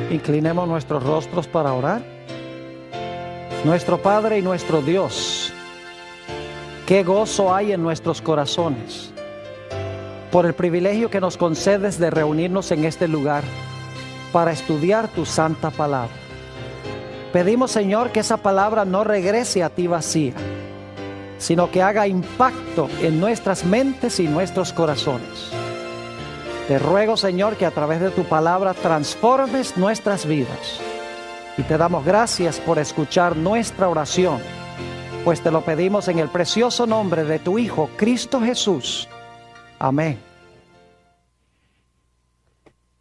Inclinemos nuestros rostros para orar. Nuestro Padre y nuestro Dios, qué gozo hay en nuestros corazones por el privilegio que nos concedes de reunirnos en este lugar para estudiar tu santa palabra. Pedimos, Señor, que esa palabra no regrese a ti vacía, sino que haga impacto en nuestras mentes y nuestros corazones. Te ruego, Señor, que a través de tu palabra transformes nuestras vidas. Y te damos gracias por escuchar nuestra oración, pues te lo pedimos en el precioso nombre de tu Hijo, Cristo Jesús. Amén.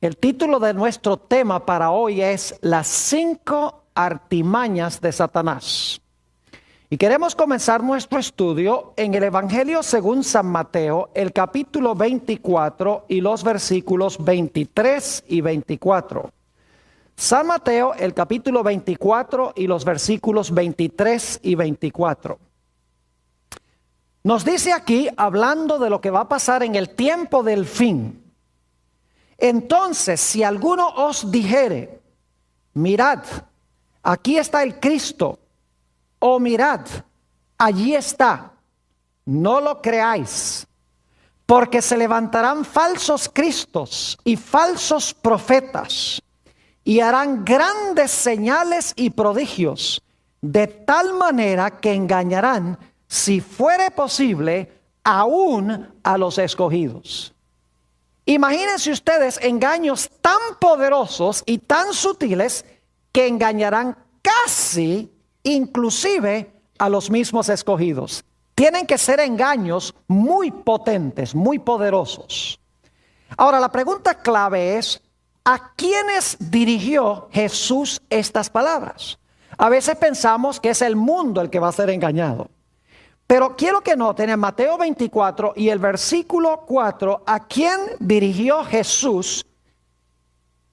El título de nuestro tema para hoy es Las 5 artimañas de Satanás. Y queremos comenzar nuestro estudio en el Evangelio según San Mateo, el capítulo 24 y los versículos 23 y 24. San Mateo, el capítulo 24 y los versículos 23 y 24. Nos dice aquí, hablando de lo que va a pasar en el tiempo del fin: entonces, si alguno os dijere, mirad, aquí está el Cristo, o mirad, allí está, no lo creáis, porque se levantarán falsos cristos y falsos profetas, y harán grandes señales y prodigios, de tal manera que engañarán, si fuere posible, aún a los escogidos. Imagínense ustedes engaños tan poderosos y tan sutiles que engañarán casi inclusive a los mismos escogidos. Tienen que ser engaños muy potentes, muy poderosos. Ahora, la pregunta clave es: ¿a quiénes dirigió Jesús estas palabras? A veces pensamos que es el mundo el que va a ser engañado. Pero quiero que noten en Mateo 24 y el versículo 4, ¿a quién dirigió Jesús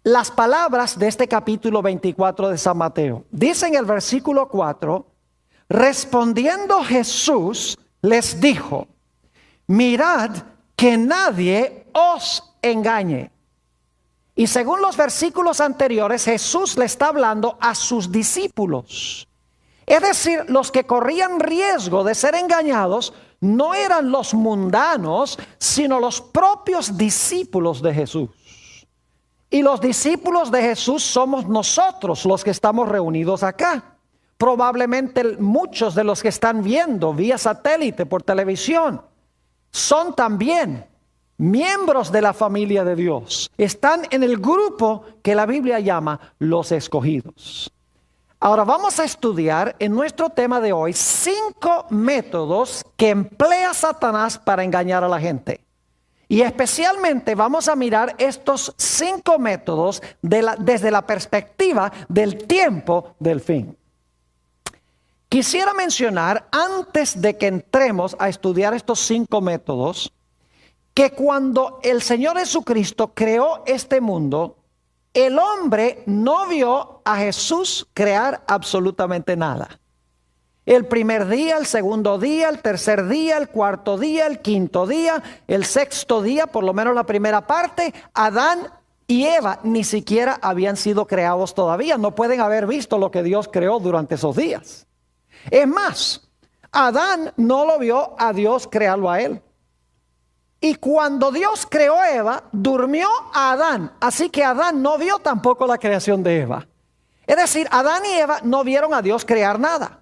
las palabras de este capítulo 24 de San Mateo? Dice en el versículo 4, respondiendo Jesús les dijo, mirad que nadie os engañe. Y según los versículos anteriores, Jesús le está hablando a sus discípulos. Es decir, los que corrían riesgo de ser engañados no eran los mundanos, sino los propios discípulos de Jesús. Y los discípulos de Jesús somos nosotros los que estamos reunidos acá. Probablemente muchos de los que están viendo vía satélite por televisión son también miembros de la familia de Dios. Están en el grupo que la Biblia llama los escogidos. Ahora vamos a estudiar en nuestro tema de hoy 5 métodos que emplea Satanás para engañar a la gente. Y especialmente vamos a mirar estos 5 métodos desde la perspectiva del tiempo del fin. Quisiera mencionar, antes de que entremos a estudiar estos 5 métodos, que cuando el Señor Jesucristo creó este mundo, el hombre no vio a Jesús crear absolutamente nada. El primer día, el segundo día, el tercer día, el cuarto día, el quinto día, el sexto día, por lo menos la primera parte, Adán y Eva ni siquiera habían sido creados todavía. No pueden haber visto lo que Dios creó durante esos días. Es más, Adán no lo vio a Dios crearlo a él. Y cuando Dios creó a Eva, durmió a Adán. Así que Adán no vio tampoco la creación de Eva. Es decir, Adán y Eva no vieron a Dios crear nada.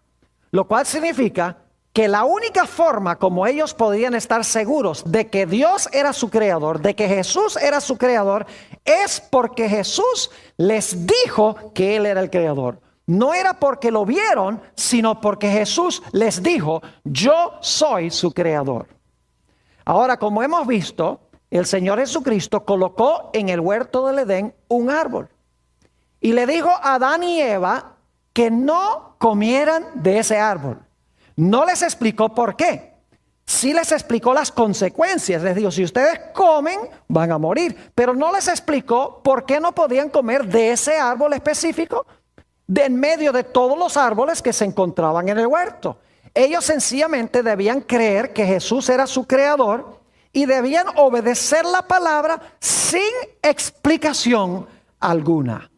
Lo cual significa que la única forma como ellos podían estar seguros de que Dios era su creador, de que Jesús era su creador, es porque Jesús les dijo que Él era el creador. No era porque lo vieron, sino porque Jesús les dijo, yo soy su creador. Ahora, como hemos visto, el Señor Jesucristo colocó en el huerto del Edén un árbol. Y le dijo a Adán y Eva que no comieran de ese árbol. No les explicó por qué. Sí les explicó las consecuencias. Les dijo, si ustedes comen, van a morir. Pero no les explicó por qué no podían comer de ese árbol específico, de en medio de todos los árboles que se encontraban en el huerto. Ellos sencillamente debían creer que Jesús era su creador y debían obedecer la palabra sin explicación alguna.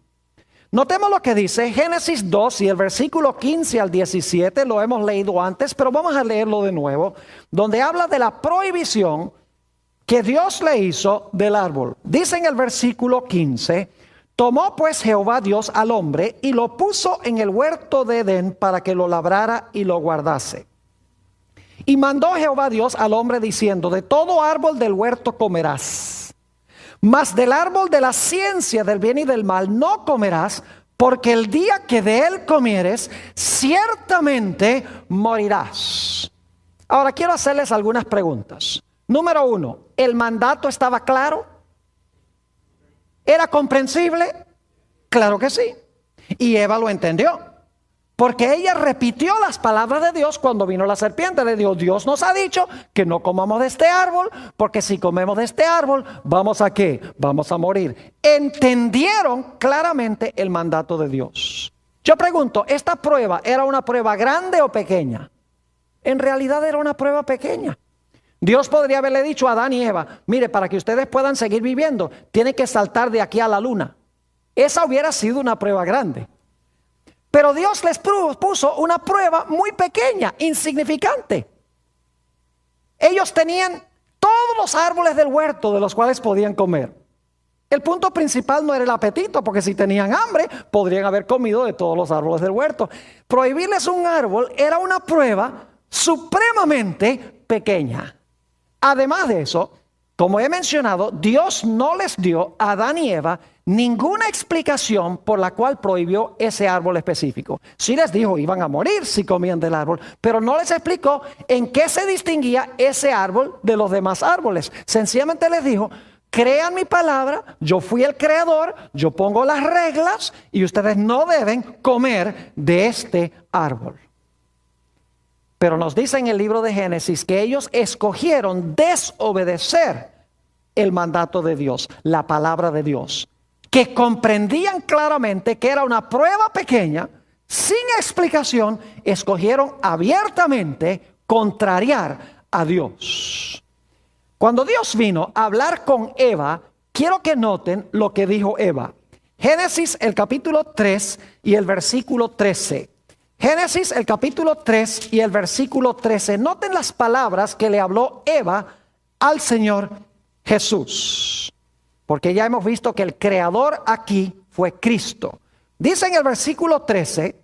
Notemos lo que dice Génesis 2 y el versículo 15 al 17, lo hemos leído antes, pero vamos a leerlo de nuevo, donde habla de la prohibición que Dios le hizo del árbol. Dice en el versículo 15, tomó pues Jehová Dios al hombre y lo puso en el huerto de Edén para que lo labrara y lo guardase. Y mandó Jehová Dios al hombre diciendo, de todo árbol del huerto comerás, mas del árbol de la ciencia del bien y del mal no comerás, porque el día que de él comieres, ciertamente morirás. Ahora quiero hacerles algunas preguntas. Número 1, ¿el mandato estaba claro? ¿Era comprensible? Claro que sí. Y Eva lo entendió. Porque ella repitió las palabras de Dios cuando vino la serpiente. Le dijo, Dios nos ha dicho que no comamos de este árbol, porque si comemos de este árbol, ¿vamos a qué? Vamos a morir. Entendieron claramente el mandato de Dios. Yo pregunto, ¿esta prueba era una prueba grande o pequeña? En realidad era una prueba pequeña. Dios podría haberle dicho a Adán y Eva, mire, para que ustedes puedan seguir viviendo, tienen que saltar de aquí a la luna. Esa hubiera sido una prueba grande. Pero Dios les puso una prueba muy pequeña, insignificante. Ellos tenían todos los árboles del huerto de los cuales podían comer. El punto principal no era el apetito, porque si tenían hambre, podrían haber comido de todos los árboles del huerto. Prohibirles un árbol era una prueba supremamente pequeña. Además de eso, como he mencionado, Dios no les dio a Adán y Eva ninguna explicación por la cual prohibió ese árbol específico. Sí les dijo, iban a morir si comían del árbol, pero no les explicó en qué se distinguía ese árbol de los demás árboles. Sencillamente les dijo, crean mi palabra, yo fui el creador, yo pongo las reglas y ustedes no deben comer de este árbol. Pero nos dice en el libro de Génesis que ellos escogieron desobedecer el mandato de Dios, la palabra de Dios, que comprendían claramente que era una prueba pequeña, sin explicación, escogieron abiertamente contrariar a Dios. Cuando Dios vino a hablar con Eva, quiero que noten lo que dijo Eva. Génesis el capítulo 3 y el versículo 13. Génesis el capítulo 3 y el versículo 13. Noten las palabras que le habló Eva al Señor Jesús. Porque ya hemos visto que el creador aquí fue Cristo. Dice en el versículo 13,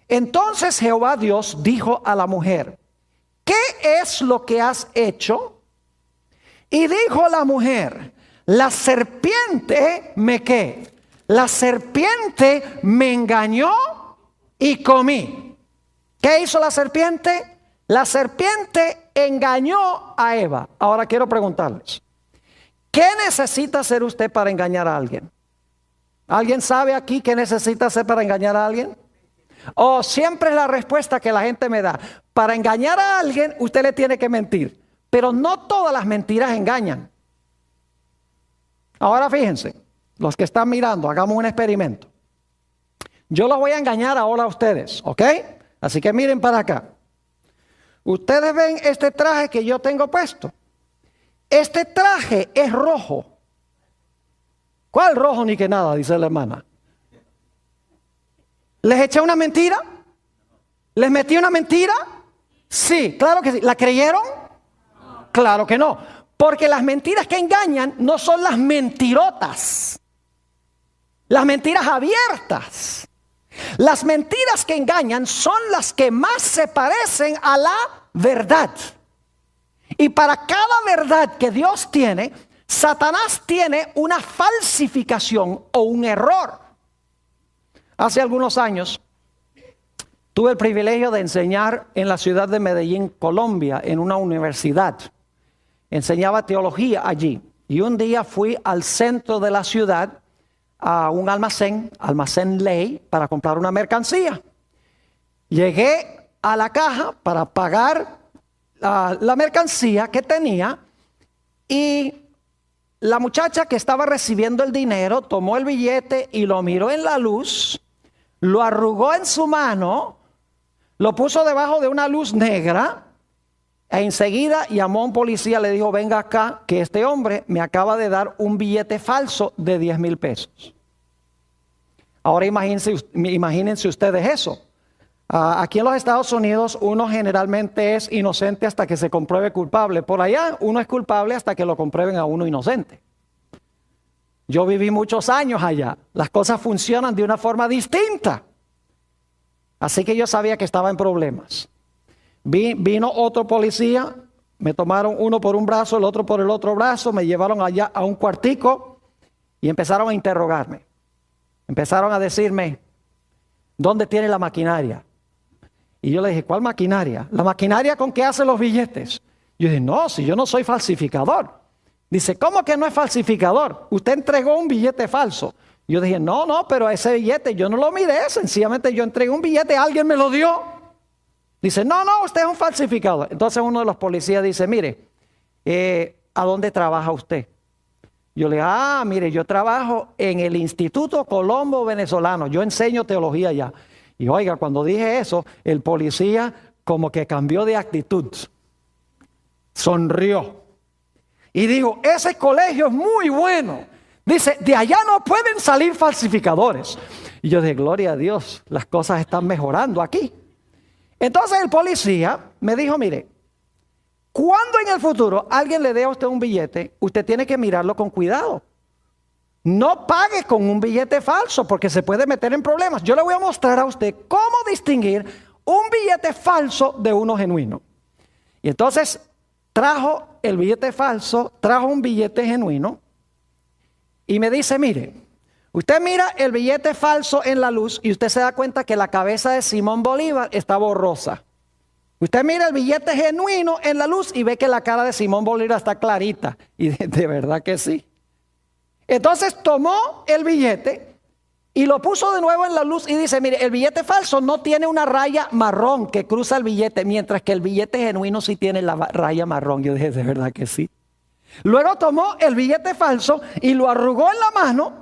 entonces Jehová Dios dijo a la mujer, ¿qué es lo que has hecho? Y dijo la mujer, la serpiente me ¿qué? La serpiente me engañó y comí. ¿Qué hizo la serpiente? La serpiente engañó a Eva. Ahora quiero preguntarles, ¿qué necesita hacer usted para engañar a alguien? ¿Alguien sabe aquí qué necesita hacer para engañar a alguien? Oh, siempre es la respuesta que la gente me da. Para engañar a alguien, usted le tiene que mentir. Pero no todas las mentiras engañan. Ahora fíjense, los que están mirando, hagamos un experimento. Yo los voy a engañar ahora a ustedes, ¿ok? Así que miren para acá. Ustedes ven este traje que yo tengo puesto. Este traje es rojo. ¿Cuál rojo ni que nada? Dice la hermana. ¿Les eché una mentira? ¿Les metí una mentira? Sí, claro que sí. ¿La creyeron? Claro que no. Porque las mentiras que engañan no son las mentirotas. Las mentiras abiertas. Las mentiras que engañan son las que más se parecen a la verdad. Y para cada verdad que Dios tiene, Satanás tiene una falsificación o un error. Hace algunos años tuve el privilegio de enseñar en la ciudad de Medellín, Colombia, en una universidad. Enseñaba teología allí. Y un día fui al centro de la ciudad a un almacén Ley, para comprar una mercancía. Llegué a la caja para pagar la mercancía que tenía y la muchacha que estaba recibiendo el dinero tomó el billete y lo miró en la luz, lo arrugó en su mano, lo puso debajo de una luz negra e enseguida llamó a un policía, le dijo, venga acá, que este hombre me acaba de dar un billete falso de 10,000 pesos. Ahora imagínense ustedes eso. Aquí en los Estados Unidos uno generalmente es inocente hasta que se compruebe culpable. Por allá uno es culpable hasta que lo comprueben a uno inocente. Yo viví muchos años allá. Las cosas funcionan de una forma distinta. Así que yo sabía que estaba en problemas. Vino otro policía, me tomaron uno por un brazo, el otro por el otro brazo, me llevaron allá a un cuartico y empezaron a interrogarme. Empezaron a decirme, ¿dónde tiene la maquinaria? Y yo le dije, ¿cuál maquinaria? La maquinaria con que hacen los billetes. Yo dije, no, si yo no soy falsificador. Dice, ¿cómo que no es falsificador? Usted entregó un billete falso. Yo dije, no, pero ese billete yo no lo miré, sencillamente yo entregué un billete, alguien me lo dio. Dice, no, usted es un falsificador. Entonces uno de los policías dice, mire, ¿a dónde trabaja usted? Yo le digo, mire, yo trabajo en el Instituto Colombo Venezolano, yo enseño teología allá. Y oiga, cuando dije eso, el policía como que cambió de actitud, sonrió y dijo, ese colegio es muy bueno. Dice, de allá no pueden salir falsificadores. Y yo dije, gloria a Dios, las cosas están mejorando aquí. Entonces el policía me dijo, mire, cuando en el futuro alguien le dé a usted un billete, usted tiene que mirarlo con cuidado. No pague con un billete falso porque se puede meter en problemas. Yo le voy a mostrar a usted cómo distinguir un billete falso de uno genuino. Y entonces trajo el billete falso, trajo un billete genuino y me dice, mire, usted mira el billete falso en la luz y usted se da cuenta que la cabeza de Simón Bolívar está borrosa. Usted mira el billete genuino en la luz y ve que la cara de Simón Bolívar está clarita. Y de verdad que sí. Entonces tomó el billete y lo puso de nuevo en la luz y dice, mire, el billete falso no tiene una raya marrón que cruza el billete, mientras que el billete genuino sí tiene la raya marrón. Yo dije, de verdad que sí. Luego tomó el billete falso y lo arrugó en la mano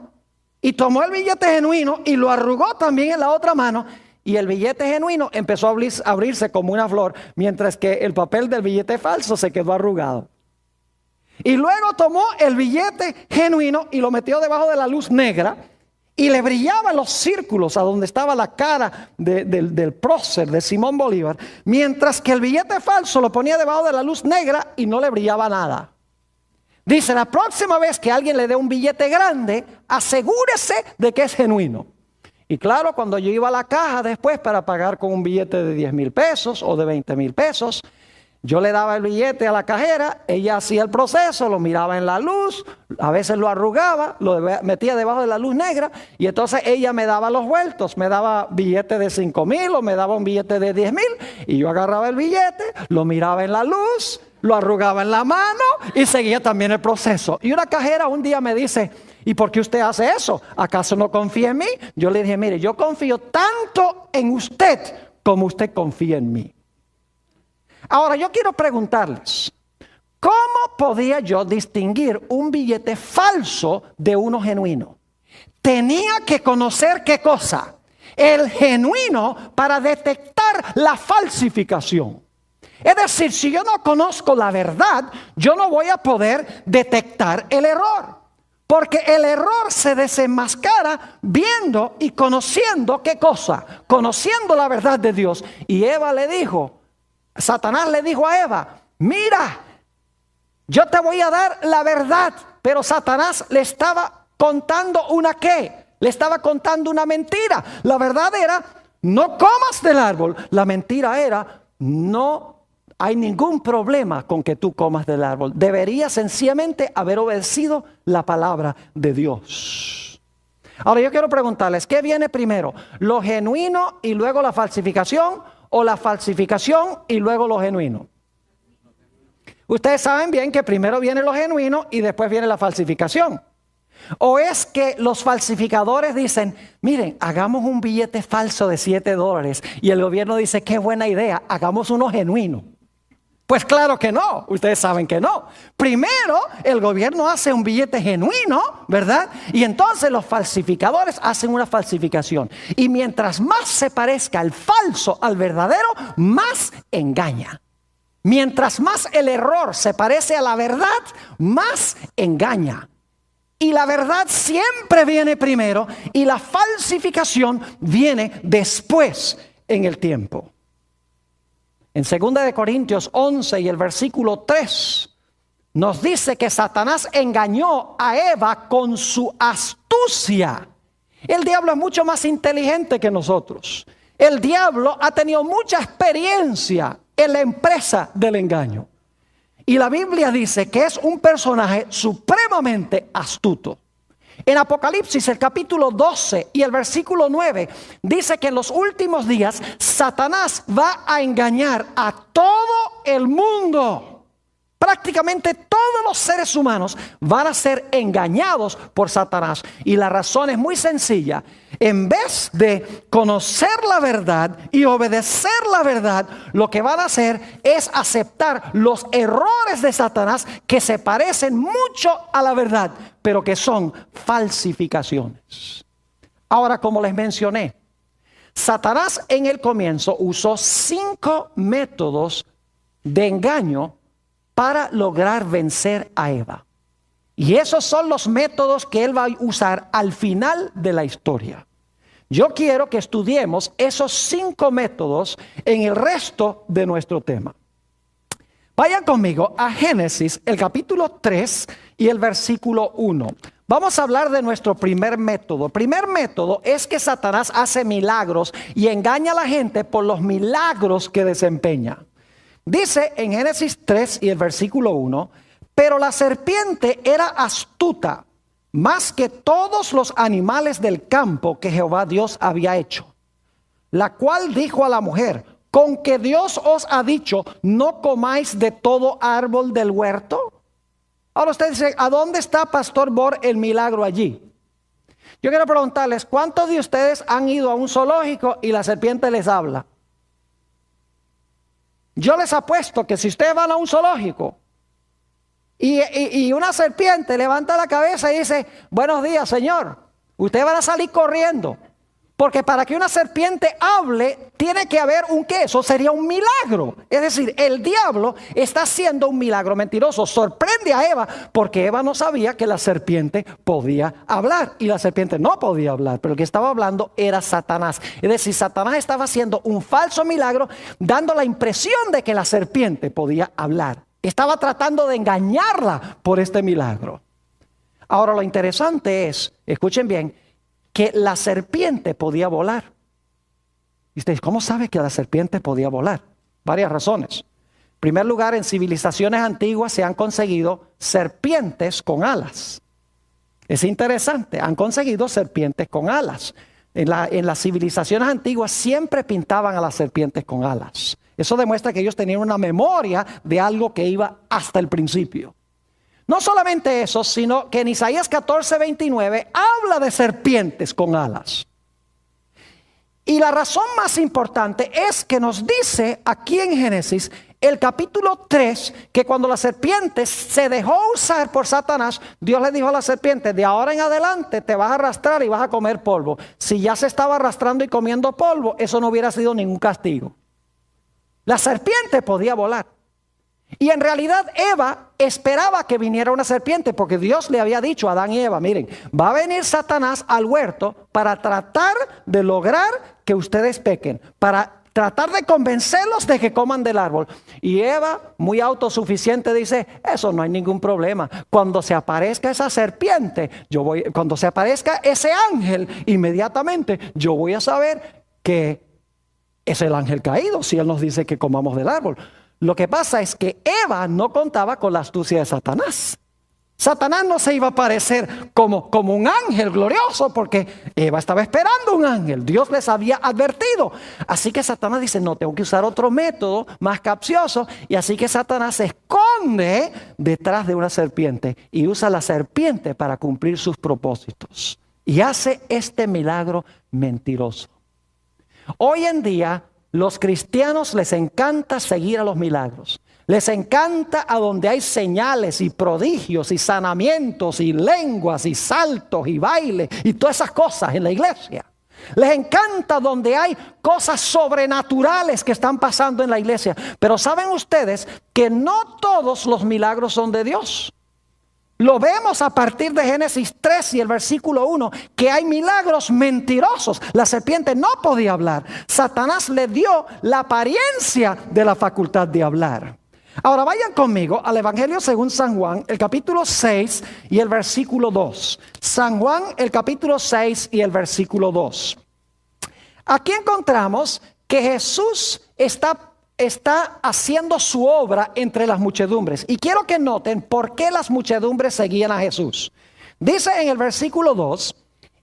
y tomó el billete genuino y lo arrugó también en la otra mano. Y el billete genuino empezó a abrirse como una flor, mientras que el papel del billete falso se quedó arrugado. Y luego tomó el billete genuino y lo metió debajo de la luz negra y le brillaban los círculos a donde estaba la cara del prócer de Simón Bolívar, mientras que el billete falso lo ponía debajo de la luz negra y no le brillaba nada. Dice, la próxima vez que alguien le dé un billete grande, asegúrese de que es genuino. Y claro, cuando yo iba a la caja después para pagar con un billete de 10,000 pesos o de 20,000 pesos, yo le daba el billete a la cajera, ella hacía el proceso, lo miraba en la luz, a veces lo arrugaba, lo metía debajo de la luz negra y entonces ella me daba los vueltos, me daba billete de 5,000 o me daba un billete de 10,000 y yo agarraba el billete, lo miraba en la luz, lo arrugaba en la mano y seguía también el proceso. Y una cajera un día me dice, ¿y por qué usted hace eso? ¿Acaso no confía en mí? Yo le dije, mire, yo confío tanto en usted como usted confía en mí. Ahora yo quiero preguntarles, ¿cómo podía yo distinguir un billete falso de uno genuino? Tenía que conocer ¿qué cosa? El genuino para detectar la falsificación. Es decir, si yo no conozco la verdad, yo no voy a poder detectar el error. Porque el error se desenmascara viendo y conociendo ¿qué cosa? Conociendo la verdad de Dios. Y Eva le dijo, Satanás le dijo a Eva, mira, yo te voy a dar la verdad. Pero Satanás le estaba contando una ¿qué? Le estaba contando una mentira. La verdad era, no comas del árbol. La mentira era, no hay ningún problema con que tú comas del árbol. Deberías sencillamente haber obedecido la palabra de Dios. Ahora yo quiero preguntarles, ¿qué viene primero? ¿Lo genuino y luego la falsificación? ¿O la falsificación y luego lo genuino? Ustedes saben bien que primero viene lo genuino y después viene la falsificación. ¿O es que los falsificadores dicen, miren, hagamos un billete falso de $7 y el gobierno dice, qué buena idea, hagamos uno genuino? Pues claro que no, ustedes saben que no. Primero el gobierno hace un billete genuino, ¿verdad? Y entonces los falsificadores hacen una falsificación. Y mientras más se parezca el falso al verdadero, más engaña. Mientras más el error se parece a la verdad, más engaña. Y la verdad siempre viene primero y la falsificación viene después en el tiempo. En 2 Corintios 11 y el versículo 3 nos dice que Satanás engañó a Eva con su astucia. El diablo es mucho más inteligente que nosotros. El diablo ha tenido mucha experiencia en la empresa del engaño. Y la Biblia dice que es un personaje supremamente astuto. En Apocalipsis, el capítulo 12 y el versículo 9, dice que en los últimos días Satanás va a engañar a todo el mundo. Prácticamente todos los seres humanos van a ser engañados por Satanás. Y la razón es muy sencilla. En vez de conocer la verdad y obedecer la verdad, lo que van a hacer es aceptar los errores de Satanás que se parecen mucho a la verdad, pero que son falsificaciones. Ahora, como les mencioné, Satanás en el comienzo usó 5 métodos de engaño para lograr vencer a Eva. Y esos son los métodos que él va a usar al final de la historia. Yo quiero que estudiemos esos 5 métodos en el resto de nuestro tema. Vayan conmigo a Génesis, el capítulo 3 y el versículo 1. Vamos a hablar de nuestro primer método. El primer método es que Satanás hace milagros y engaña a la gente por los milagros que desempeña. Dice en Génesis 3 y el versículo 1, pero la serpiente era astuta más que todos los animales del campo que Jehová Dios había hecho, la cual dijo a la mujer, ¿con que Dios os ha dicho, no comáis de todo árbol del huerto? Ahora usted dice, ¿a dónde está, Pastor Bor, el milagro allí? Yo quiero preguntarles, ¿cuántos de ustedes han ido a un zoológico y la serpiente les habla? Yo les apuesto que si ustedes van a un zoológico y una serpiente levanta la cabeza y dice, buenos días, señor, ustedes van a salir corriendo. Porque para que una serpiente hable, tiene que haber un qué. Eso sería un milagro. Es decir, el diablo está haciendo un milagro mentiroso. Sorprende a Eva porque Eva no sabía que la serpiente podía hablar. Y la serpiente no podía hablar. Pero el que estaba hablando era Satanás. Es decir, Satanás estaba haciendo un falso milagro, dando la impresión de que la serpiente podía hablar. Estaba tratando de engañarla por este milagro. Ahora lo interesante es, escuchen bien, que la serpiente podía volar. Y ustedes, ¿cómo sabe que la serpiente podía volar? Varias razones. En primer lugar, en civilizaciones antiguas se han conseguido serpientes con alas. Es interesante, han conseguido serpientes con alas. En las civilizaciones antiguas siempre pintaban a las serpientes con alas. Eso demuestra que ellos tenían una memoria de algo que iba hasta el principio. No solamente eso, sino que en Isaías 14:29 habla de serpientes con alas. Y la razón más importante es que nos dice aquí en Génesis, el capítulo 3, que cuando la serpiente se dejó usar por Satanás, Dios le dijo a la serpiente, de ahora en adelante te vas a arrastrar y vas a comer polvo. Si ya se estaba arrastrando y comiendo polvo, eso no hubiera sido ningún castigo. La serpiente podía volar. Y en realidad Eva esperaba que viniera una serpiente porque Dios le había dicho a Adán y Eva, miren, va a venir Satanás al huerto para tratar de lograr que ustedes pequen, para tratar de convencerlos de que coman del árbol. Y Eva, muy autosuficiente, dice, eso no hay ningún problema. Cuando se aparezca esa serpiente, cuando se aparezca ese ángel, inmediatamente yo voy a saber que es el ángel caído si él nos dice que comamos del árbol. Lo que pasa es que Eva no contaba con la astucia de Satanás. Satanás no se iba a aparecer como un ángel glorioso porque Eva estaba esperando un ángel. Dios les había advertido. Así que Satanás dice, no, tengo que usar otro método más capcioso. Y así que Satanás se esconde detrás de una serpiente y usa la serpiente para cumplir sus propósitos. Y hace este milagro mentiroso. Hoy en día, los cristianos les encanta seguir a los milagros. Les encanta a donde hay señales y prodigios y sanamientos y lenguas y saltos y baile y todas esas cosas en la iglesia. Les encanta donde hay cosas sobrenaturales que están pasando en la iglesia. Pero saben ustedes que no todos los milagros son de Dios. Lo vemos a partir de Génesis 3 y el versículo 1, que hay milagros mentirosos. La serpiente no podía hablar. Satanás le dio la apariencia de la facultad de hablar. Ahora vayan conmigo al Evangelio según San Juan, el capítulo 6 y el versículo 2. San Juan, el capítulo 6 y el versículo 2. Aquí encontramos que Jesús está haciendo su obra entre las muchedumbres. Y quiero que noten por qué las muchedumbres seguían a Jesús. Dice en el versículo 2,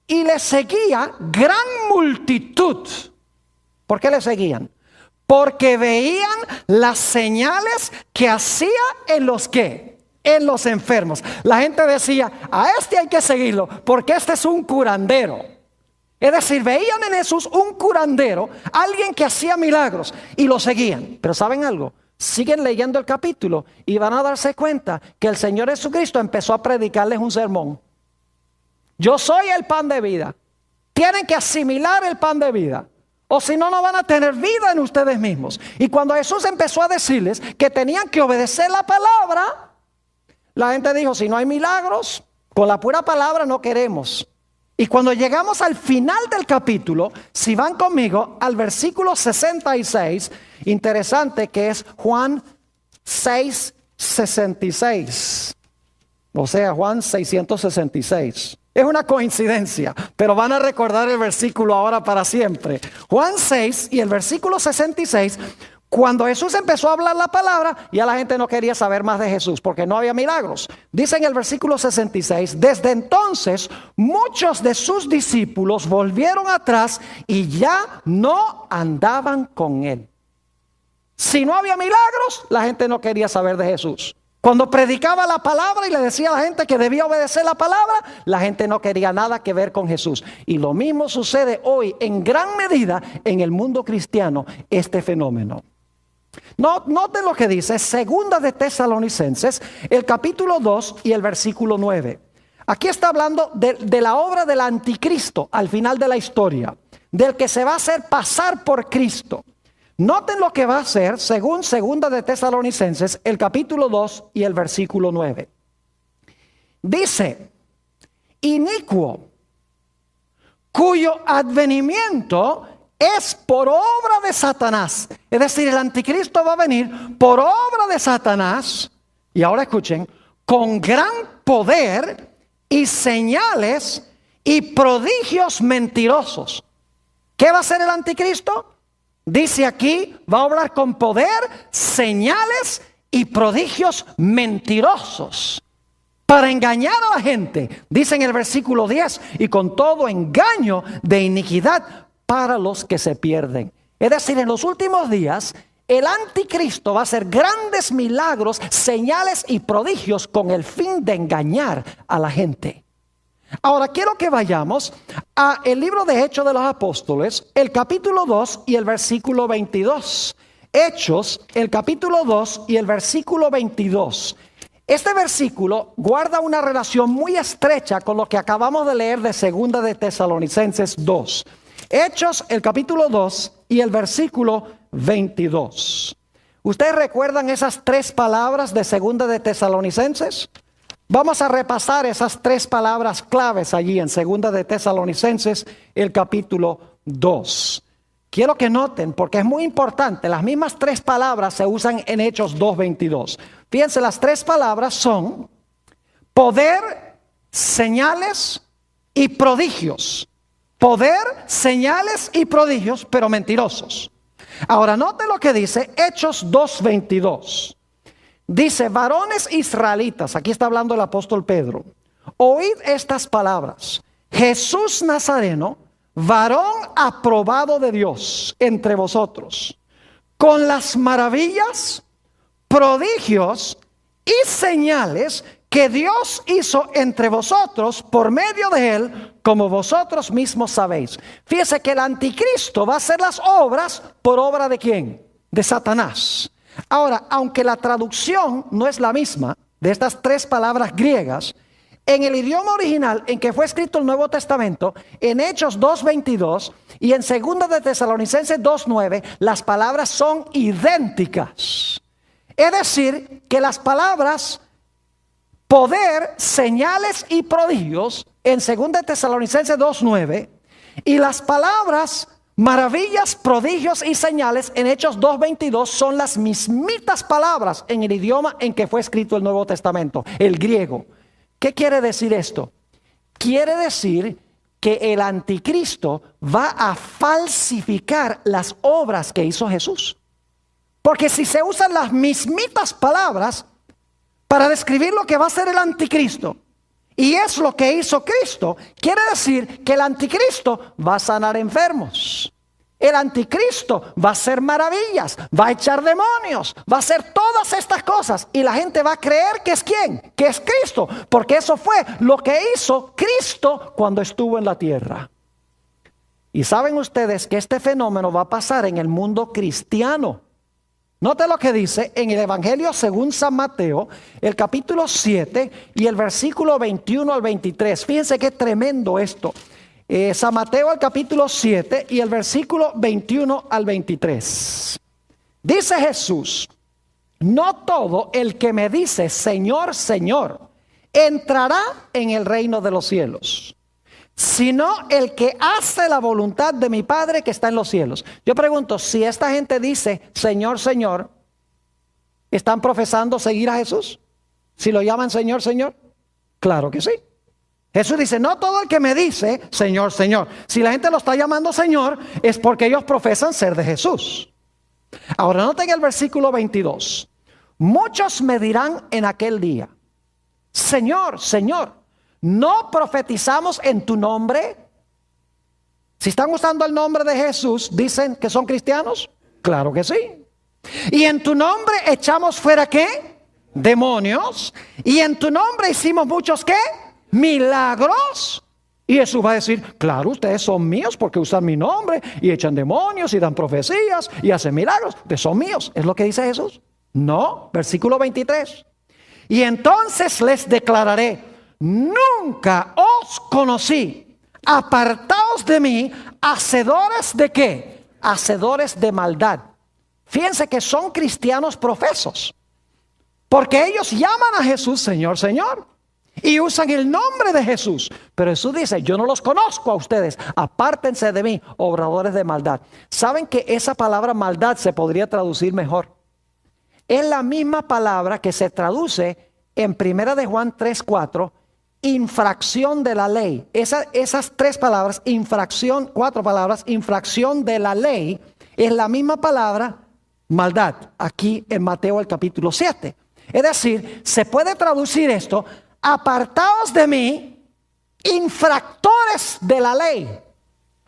y le seguía gran multitud. ¿Por qué le seguían? Porque veían las señales que hacía en los ¿qué? En los enfermos. La gente decía, a este hay que seguirlo porque este es un curandero. Es decir, veían en Jesús un curandero, alguien que hacía milagros y lo seguían. Pero ¿saben algo? Siguen leyendo el capítulo y van a darse cuenta que el Señor Jesucristo empezó a predicarles un sermón. Yo soy el pan de vida. Tienen que asimilar el pan de vida. O si no, no van a tener vida en ustedes mismos. Y cuando Jesús empezó a decirles que tenían que obedecer la palabra, la gente dijo, si no hay milagros, con la pura palabra no queremos. Y cuando llegamos al final del capítulo, si van conmigo al versículo 66, interesante que es Juan 6:66. O sea, Juan 666. Es una coincidencia, pero van a recordar el versículo ahora para siempre. Juan 6 y el versículo 66. Cuando Jesús empezó a hablar la palabra, ya la gente no quería saber más de Jesús porque no había milagros. Dice en el versículo 66, desde entonces muchos de sus discípulos volvieron atrás y ya no andaban con él. Si no había milagros, la gente no quería saber de Jesús. Cuando predicaba la palabra y le decía a la gente que debía obedecer la palabra, la gente no quería nada que ver con Jesús. Y lo mismo sucede hoy en gran medida en el mundo cristiano, este fenómeno. Noten lo que dice Segunda de Tesalonicenses, el capítulo 2 y el versículo 9. Aquí está hablando de la obra del anticristo al final de la historia, del que se va a hacer pasar por Cristo. Noten lo que va a hacer según Segunda de Tesalonicenses, el capítulo 2 y el versículo 9. Dice, inicuo, cuyo advenimiento es por obra de Satanás. Es decir, el anticristo va a venir por obra de Satanás. Y ahora escuchen, con gran poder y señales y prodigios mentirosos. ¿Qué va a hacer el anticristo? Dice aquí, va a obrar con poder, señales y prodigios mentirosos para engañar a la gente. Dice en el versículo 10, y con todo engaño de iniquidad para los que se pierden. Es decir, en los últimos días, el anticristo va a hacer grandes milagros, señales y prodigios con el fin de engañar a la gente. Ahora quiero que vayamos a el libro de Hechos de los Apóstoles, el capítulo 2 y el versículo 22. Hechos, el capítulo 2 y el versículo 22. Este versículo guarda una relación muy estrecha con lo que acabamos de leer de Segunda de Tesalonicenses 2. Hechos, el capítulo 2 y el versículo 22. ¿Ustedes recuerdan esas tres palabras de Segunda de Tesalonicenses? Vamos a repasar esas tres palabras claves allí en Segunda de Tesalonicenses, el capítulo 2. Quiero que noten, porque es muy importante, las mismas tres palabras se usan en Hechos 2:22. Fíjense, las tres palabras son poder, señales y prodigios. Poder, señales y prodigios, pero mentirosos. Ahora noten lo que dice Hechos 2:22. Dice, varones israelitas, aquí está hablando el apóstol Pedro, oíd estas palabras. Jesús Nazareno, varón aprobado de Dios entre vosotros, con las maravillas, prodigios y señales que Dios hizo entre vosotros por medio de él, como vosotros mismos sabéis. Fíjese que el anticristo va a hacer las obras por obra de ¿quién? De Satanás. Ahora, aunque la traducción no es la misma de estas tres palabras griegas, en el idioma original en que fue escrito el Nuevo Testamento, en Hechos 2:22 y en Segunda de Tesalonicenses 2:9, las palabras son idénticas. Es decir, que las palabras poder, señales y prodigios en 2 Tesalonicenses 2:9 y las palabras maravillas, prodigios y señales en Hechos 2:22 son las mismitas palabras en el idioma en que fue escrito el Nuevo Testamento, el griego. ¿Qué quiere decir esto? Quiere decir que el anticristo va a falsificar las obras que hizo Jesús. Porque si se usan las mismitas palabras para describir lo que va a ser el anticristo, y es lo que hizo Cristo, quiere decir que el anticristo va a sanar enfermos. El anticristo va a hacer maravillas, va a echar demonios, va a hacer todas estas cosas. Y la gente va a creer que es ¿quién? Que es Cristo. Porque eso fue lo que hizo Cristo cuando estuvo en la tierra. Y saben ustedes que este fenómeno va a pasar en el mundo cristiano. Note lo que dice en el Evangelio según San Mateo, el capítulo 7 y el versículo 21 al 23. Fíjense qué tremendo esto. San Mateo, el capítulo 7 y el versículo 21 al 23. Dice Jesús: no todo el que me dice Señor, Señor, entrará en el reino de los cielos, sino el que hace la voluntad de mi Padre que está en los cielos. Yo pregunto, si esta gente dice Señor, Señor, ¿están profesando seguir a Jesús? ¿Si lo llaman Señor, Señor? Claro que sí. Jesús dice, no todo el que me dice Señor, Señor. Si la gente lo está llamando Señor, es porque ellos profesan ser de Jesús. Ahora noten el versículo 22. Muchos me dirán en aquel día, Señor, Señor, ¿no profetizamos en tu nombre? Si están usando el nombre de Jesús, ¿dicen que son cristianos? Claro que sí. ¿Y en tu nombre echamos fuera qué? Demonios. ¿Y en tu nombre hicimos muchos qué? Milagros. Y Jesús va a decir, claro, ustedes son míos porque usan mi nombre y echan demonios y dan profecías y hacen milagros. Ustedes son míos. ¿Es lo que dice Jesús? No, versículo 23. Y entonces les declararé, nunca os conocí, apartaos de mí, hacedores de qué? Hacedores de maldad. Fíjense que son cristianos profesos, porque ellos llaman a Jesús Señor, Señor, y usan el nombre de Jesús. Pero Jesús dice, yo no los conozco a ustedes, apártense de mí, obradores de maldad. ¿Saben que esa palabra maldad se podría traducir mejor? Es la misma palabra que se traduce en 1 de Juan 3:4, infracción de la ley. Esas tres palabras, infracción, cuatro palabras, infracción de la ley, es la misma palabra maldad, aquí en Mateo el capítulo 7. Es decir, se puede traducir esto, apartaos de mí, infractores de la ley.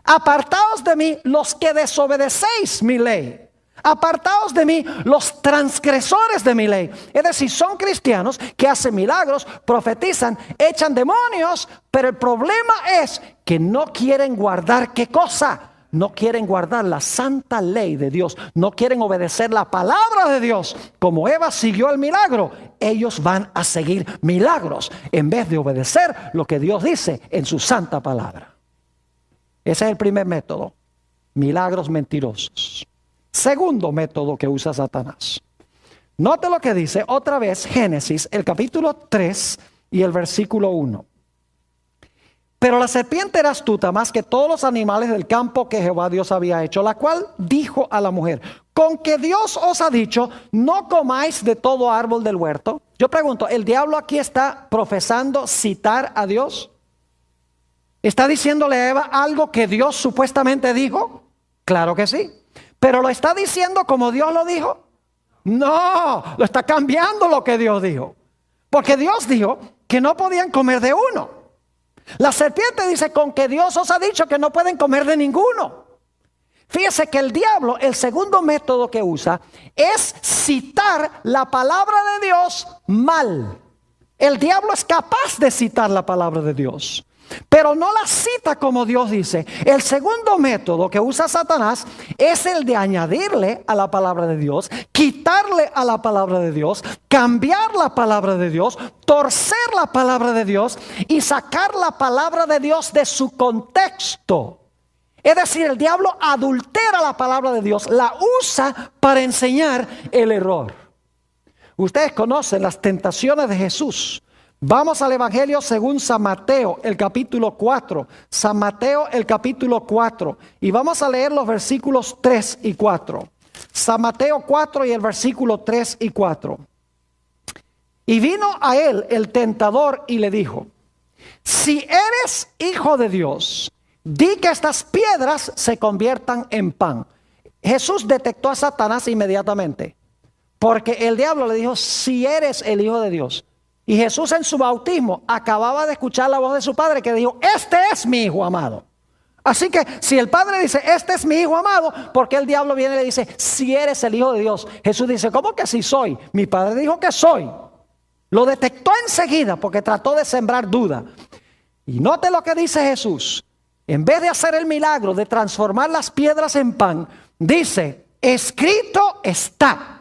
Apartaos de mí los que desobedecéis mi ley. Apartaos de mí los transgresores de mi ley. Es decir, son cristianos que hacen milagros, profetizan, echan demonios, pero el problema es que no quieren guardar ¿qué cosa? No quieren guardar la santa ley de Dios. No quieren obedecer la palabra de Dios. Como Eva siguió el milagro, ellos van a seguir milagros en vez de obedecer lo que Dios dice en su santa palabra. Ese es el primer método, milagros mentirosos. Segundo método que usa Satanás. Note lo que dice otra vez Génesis, el capítulo 3 y el versículo 1. Pero la serpiente era astuta más que todos los animales del campo que Jehová Dios había hecho, la cual dijo a la mujer, con que Dios os ha dicho, no comáis de todo árbol del huerto. Yo pregunto, ¿el diablo aquí está profesando citar a Dios? ¿Está diciéndole a Eva algo que Dios supuestamente dijo? Claro que sí. ¿Pero lo está diciendo como Dios lo dijo? No, lo está cambiando lo que Dios dijo. Porque Dios dijo que no podían comer de uno. La serpiente dice, con que Dios os ha dicho que no pueden comer de ninguno. Fíjese que el diablo, el segundo método que usa, es citar la palabra de Dios mal. El diablo es capaz de citar la palabra de Dios, pero no la cita como Dios dice. El segundo método que usa Satanás es el de añadirle a la palabra de Dios, quitarle a la palabra de Dios, cambiar la palabra de Dios, torcer la palabra de Dios y sacar la palabra de Dios de su contexto. Es decir, el diablo adultera la palabra de Dios, la usa para enseñar el error. Ustedes conocen las tentaciones de Jesús Vamos al Evangelio según San Mateo, el capítulo 4. San Mateo, el capítulo 4. Y vamos a leer los versículos 3 y 4. San Mateo 4 y el versículo 3 y 4. Y vino a él el tentador y le dijo: si eres hijo de Dios, di que estas piedras se conviertan en pan. Jesús detectó a Satanás inmediatamente, porque el diablo le dijo: si eres el hijo de Dios. Y Jesús en su bautismo acababa de escuchar la voz de su padre que dijo: este es mi hijo amado. Así que si el padre dice: este es mi hijo amado, porque el diablo viene y le dice: si eres el hijo de Dios. Jesús dice: ¿cómo que si soy? Mi padre dijo que soy. Lo detectó enseguida porque trató de sembrar duda. Y note lo que dice Jesús. En vez de hacer el milagro de transformar las piedras en pan, dice: escrito está.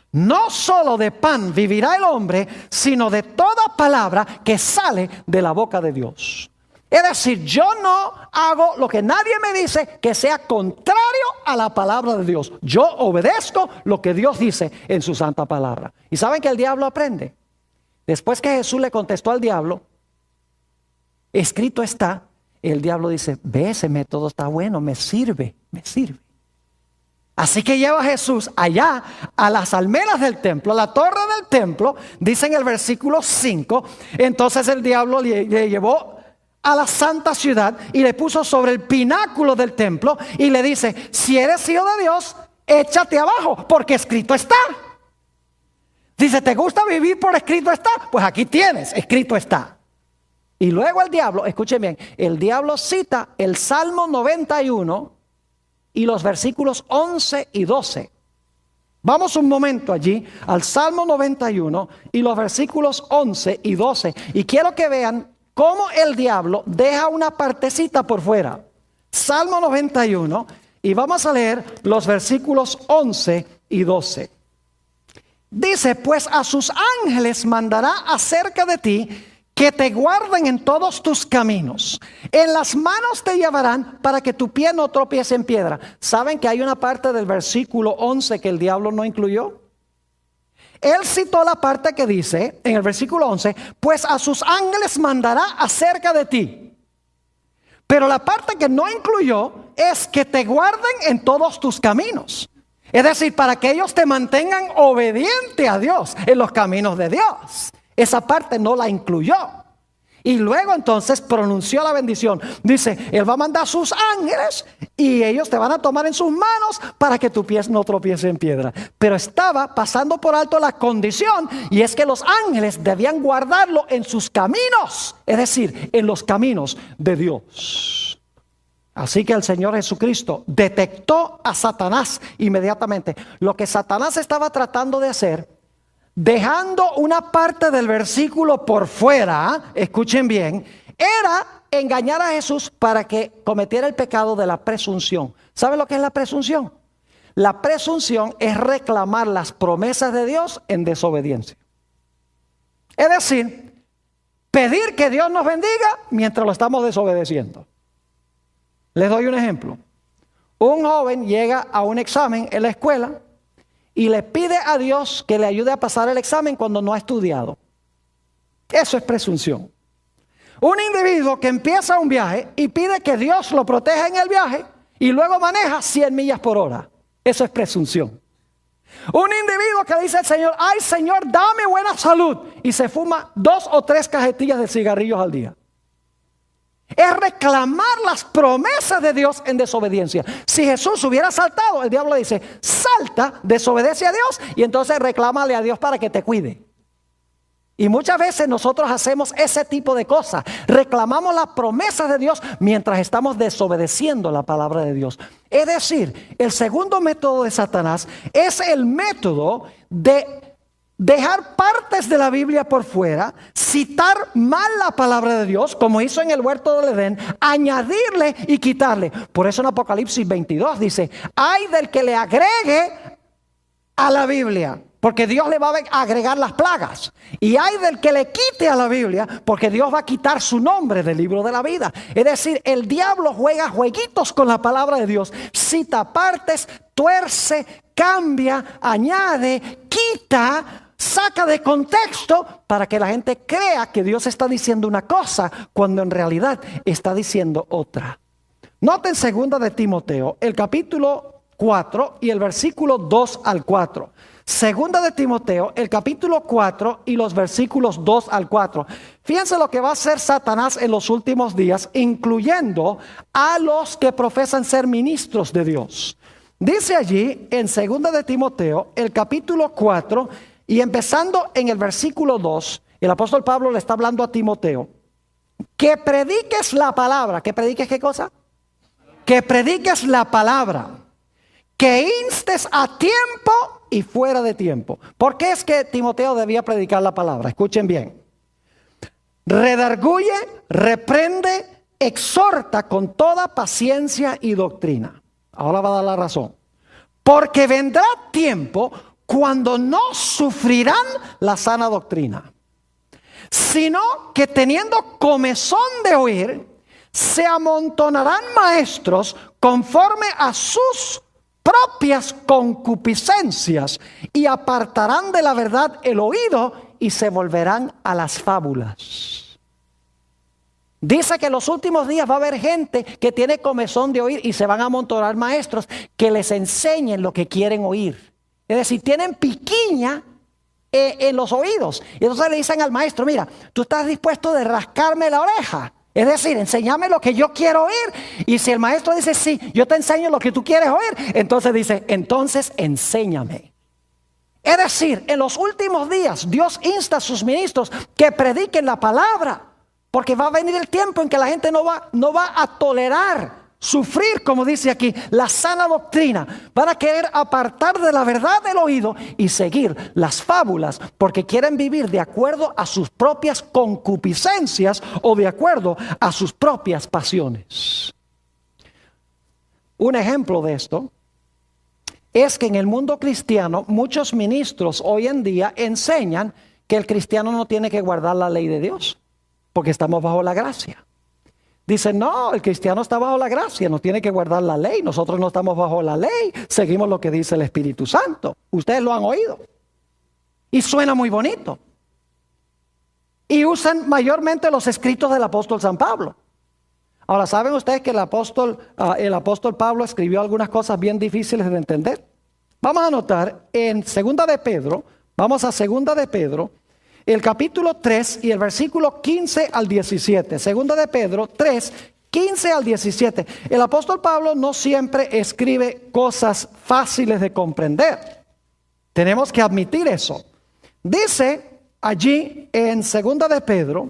No solo de pan vivirá el hombre, sino de toda palabra que sale de la boca de Dios. Es decir, yo no hago lo que nadie me dice que sea contrario a la palabra de Dios. Yo obedezco lo que Dios dice en su santa palabra. ¿Y saben que el diablo aprende? Después que Jesús le contestó al diablo: escrito está, el diablo dice: ve, ese método está bueno, me sirve. Así que lleva a Jesús allá a las almenas del templo, a la torre del templo, dice en el versículo 5. Entonces el diablo le llevó a la santa ciudad y le puso sobre el pináculo del templo y le dice: si eres hijo de Dios, échate abajo, porque escrito está. Dice: ¿te gusta vivir por escrito está? Pues aquí tienes, escrito está. Y luego el diablo, escuchen bien, el diablo cita el Salmo 91 y los versículos 11 y 12. Vamos un momento allí al Salmo 91 y los versículos 11 y 12. Y quiero que vean cómo el diablo deja una partecita por fuera. Salmo 91 y vamos a leer los versículos 11 y 12. Dice: pues a sus ángeles mandará acerca de ti, que te guarden en todos tus caminos. En las manos te llevarán para que tu pie no tropiece en piedra. ¿Saben que hay una parte del versículo 11 que el diablo no incluyó? Él citó la parte que dice en el versículo 11: pues a sus ángeles mandará acerca de ti. Pero la parte que no incluyó es que te guarden en todos tus caminos. Es decir, para que ellos te mantengan obediente a Dios en los caminos de Dios. Esa parte no la incluyó. Y luego entonces pronunció la bendición. Dice: Él va a mandar a sus ángeles y ellos te van a tomar en sus manos para que tu pie no tropiece en piedra. Pero estaba pasando por alto la condición, y es que los ángeles debían guardarlo en sus caminos. Es decir, en los caminos de Dios. Así que el Señor Jesucristo detectó a Satanás inmediatamente. Lo que Satanás estaba tratando de hacer, dejando una parte del versículo por fuera, escuchen bien, era engañar a Jesús para que cometiera el pecado de la presunción. ¿Saben lo que es la presunción? La presunción es reclamar las promesas de Dios en desobediencia. Es decir, pedir que Dios nos bendiga mientras lo estamos desobedeciendo. Les doy un ejemplo. Un joven llega a un examen en la escuela y le pide a Dios que le ayude a pasar el examen cuando no ha estudiado. Eso es presunción. Un individuo que empieza un viaje y pide que Dios lo proteja en el viaje y luego maneja 100 millas por hora. Eso es presunción. Un individuo que dice al Señor: ay Señor, dame buena salud, y se fuma 2 o 3 cajetillas de cigarrillos al día. Es reclamar las promesas de Dios en desobediencia. Si Jesús hubiera saltado, el diablo dice: salta, desobedece a Dios y entonces reclámale a Dios para que te cuide. Y muchas veces nosotros hacemos ese tipo de cosas. Reclamamos las promesas de Dios mientras estamos desobedeciendo la palabra de Dios. Es decir, el segundo método de Satanás es el método de dejar partes de la Biblia por fuera, citar mal la palabra de Dios, como hizo en el huerto del Edén, añadirle y quitarle. Por eso en Apocalipsis 22 dice: ay del que le agregue a la Biblia, porque Dios le va a agregar las plagas. Y hay del que le quite a la Biblia, porque Dios va a quitar su nombre del libro de la vida. Es decir, el diablo juega jueguitos con la palabra de Dios. Cita partes, tuerce, cambia, añade, quita, saca de contexto para que la gente crea que Dios está diciendo una cosa cuando en realidad está diciendo otra. Noten 2 de Timoteo, el capítulo 4 y el versículo 2 al 4. 2 de Timoteo, el capítulo 4 y los versículos 2 al 4. Fíjense lo que va a hacer Satanás en los últimos días, incluyendo a los que profesan ser ministros de Dios. Dice allí en 2 de Timoteo, el capítulo 4 y empezando en el versículo 2, el apóstol Pablo le está hablando a Timoteo, que prediques la palabra. ¿Que prediques qué cosa? Que prediques la palabra, que instes a tiempo y fuera de tiempo. ¿Por qué es que Timoteo debía predicar la palabra? Escuchen bien. Redarguye, reprende, exhorta con toda paciencia y doctrina. Ahora va a dar la razón. Porque vendrá tiempo cuando no sufrirán la sana doctrina, sino que teniendo comezón de oír, se amontonarán maestros conforme a sus propias concupiscencias y apartarán de la verdad el oído y se volverán a las fábulas. Dice que en los últimos días va a haber gente que tiene comezón de oír y se van a amontonar maestros que les enseñen lo que quieren oír. Es decir, tienen piquiña en los oídos. Y entonces le dicen al maestro, mira, tú estás dispuesto de rascarme la oreja. Es decir, enséñame lo que yo quiero oír. Y si el maestro dice, sí, yo te enseño lo que tú quieres oír, entonces dice, entonces enséñame. Es decir, en los últimos días Dios insta a sus ministros que prediquen la palabra, porque va a venir el tiempo en que la gente no va a tolerar sufrir, como dice aquí, la sana doctrina. Van a querer apartar de la verdad del oído y seguir las fábulas, porque quieren vivir de acuerdo a sus propias concupiscencias o de acuerdo a sus propias pasiones. Un ejemplo de esto es que en el mundo cristiano muchos ministros hoy en día enseñan que el cristiano no tiene que guardar la ley de Dios, porque estamos bajo la gracia. Dicen, no, el cristiano está bajo la gracia, no tiene que guardar la ley. Nosotros no estamos bajo la ley, seguimos lo que dice el Espíritu Santo. Ustedes lo han oído. Y suena muy bonito. Y usan mayormente los escritos del apóstol San Pablo. Ahora, ¿saben ustedes que el apóstol Pablo escribió algunas cosas bien difíciles de entender? Vamos a notar en 2 de Pedro, vamos a 2 de Pedro, el capítulo 3 y el versículo 15 al 17. 2 de Pedro 3, 15 al 17. El apóstol Pablo no siempre escribe cosas fáciles de comprender. Tenemos que admitir eso. Dice allí en 2 de Pedro,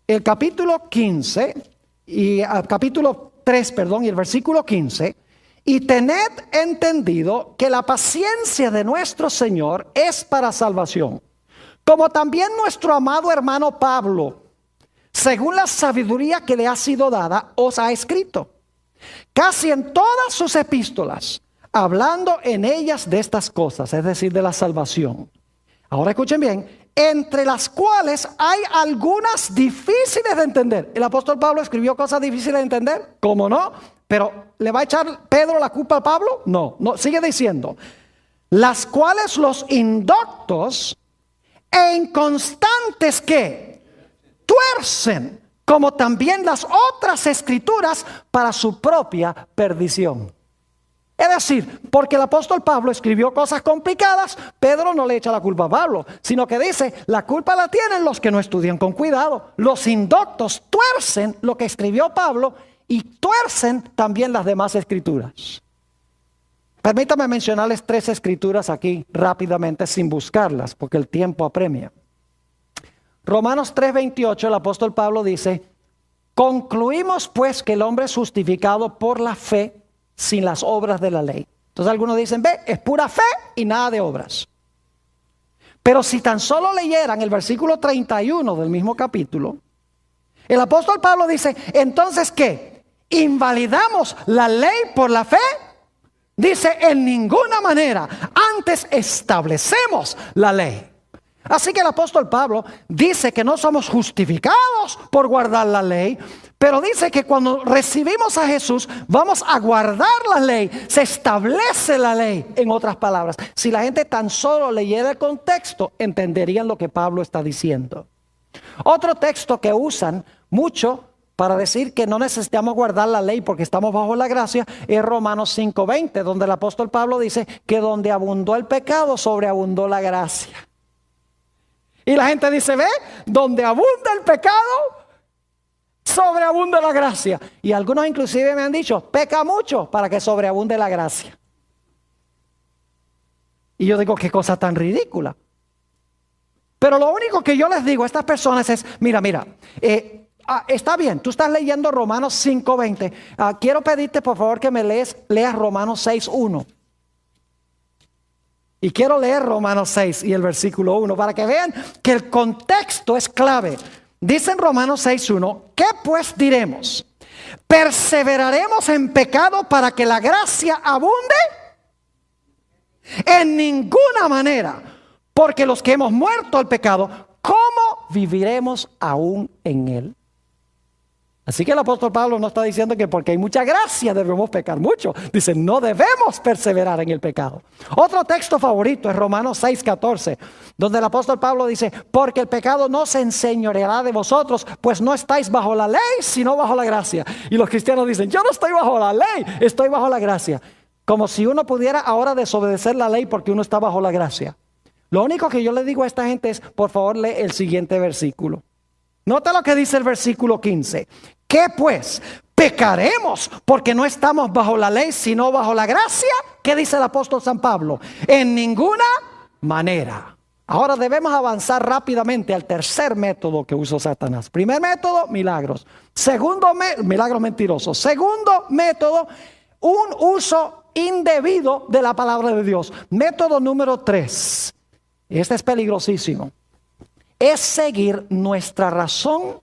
el capítulo 15 y capítulo 3, y el versículo 15. Y tened entendido que la paciencia de nuestro Señor es para salvación. Como también nuestro amado hermano Pablo, según la sabiduría que le ha sido dada, os ha escrito. Casi en todas sus epístolas, hablando en ellas de estas cosas, es decir, de la salvación. Ahora escuchen bien, entre las cuales hay algunas difíciles de entender. ¿El apóstol Pablo escribió cosas difíciles de entender? ¿Cómo no? Pero ¿le va a echar Pedro la culpa a Pablo? No, sigue diciendo. Las cuales los indoctos e inconstantes que tuercen, como también las otras escrituras, para su propia perdición. Es decir, porque el apóstol Pablo escribió cosas complicadas, Pedro no le echa la culpa a Pablo, sino que dice, la culpa la tienen los que no estudian con cuidado. Los indoctos tuercen lo que escribió Pablo y tuercen también las demás escrituras. Permítame mencionarles 3 escrituras aquí rápidamente sin buscarlas, porque el tiempo apremia. Romanos 3:28, el apóstol Pablo dice, concluimos pues que el hombre es justificado por la fe sin las obras de la ley. Entonces algunos dicen, ve, es pura fe y nada de obras. Pero si tan solo leyeran el versículo 31 del mismo capítulo, el apóstol Pablo dice, entonces ¿qué? ¿Invalidamos la ley por la fe? Dice, en ninguna manera, antes establecemos la ley. Así que el apóstol Pablo dice que no somos justificados por guardar la ley, pero dice que cuando recibimos a Jesús vamos a guardar la ley, se establece la ley. En otras palabras, si la gente tan solo leyera el contexto, entenderían lo que Pablo está diciendo. Otro texto que usan mucho para decir que no necesitamos guardar la ley porque estamos bajo la gracia es Romanos 5:20, donde el apóstol Pablo dice que donde abundó el pecado, sobreabundó la gracia. Y la gente dice, ve, donde abunda el pecado, sobreabunda la gracia. Y algunos inclusive me han dicho, peca mucho para que sobreabunde la gracia. Y yo digo, qué cosa tan ridícula. Pero lo único que yo les digo a estas personas es, mira, está bien, tú estás leyendo Romanos 5:20. Quiero pedirte por favor que me leas Romanos 6:1. Y quiero leer Romanos 6 y el versículo 1 para que vean que el contexto es clave. Dice en Romanos 6:1, ¿qué pues diremos? ¿Perseveraremos en pecado para que la gracia abunde? En ninguna manera, porque los que hemos muerto al pecado, ¿cómo viviremos aún en él? Así que el apóstol Pablo no está diciendo que porque hay mucha gracia debemos pecar mucho. Dice, no debemos perseverar en el pecado. Otro texto favorito es Romanos 6:14, donde el apóstol Pablo dice, porque el pecado no se enseñoreará de vosotros, pues no estáis bajo la ley, sino bajo la gracia. Y los cristianos dicen, yo no estoy bajo la ley, estoy bajo la gracia. Como si uno pudiera ahora desobedecer la ley porque uno está bajo la gracia. Lo único que yo le digo a esta gente es, por favor, lee el siguiente versículo. Nota lo que dice el versículo 15. ¿Qué pues? ¿Pecaremos porque no estamos bajo la ley sino bajo la gracia? ¿Qué dice el apóstol San Pablo? En ninguna manera. Ahora debemos avanzar rápidamente al tercer método que usó Satanás. Primer método, milagros. Segundo, milagros mentirosos. Segundo método, un uso indebido de la palabra de Dios. Método número 3. Este es peligrosísimo. Es seguir nuestra razón,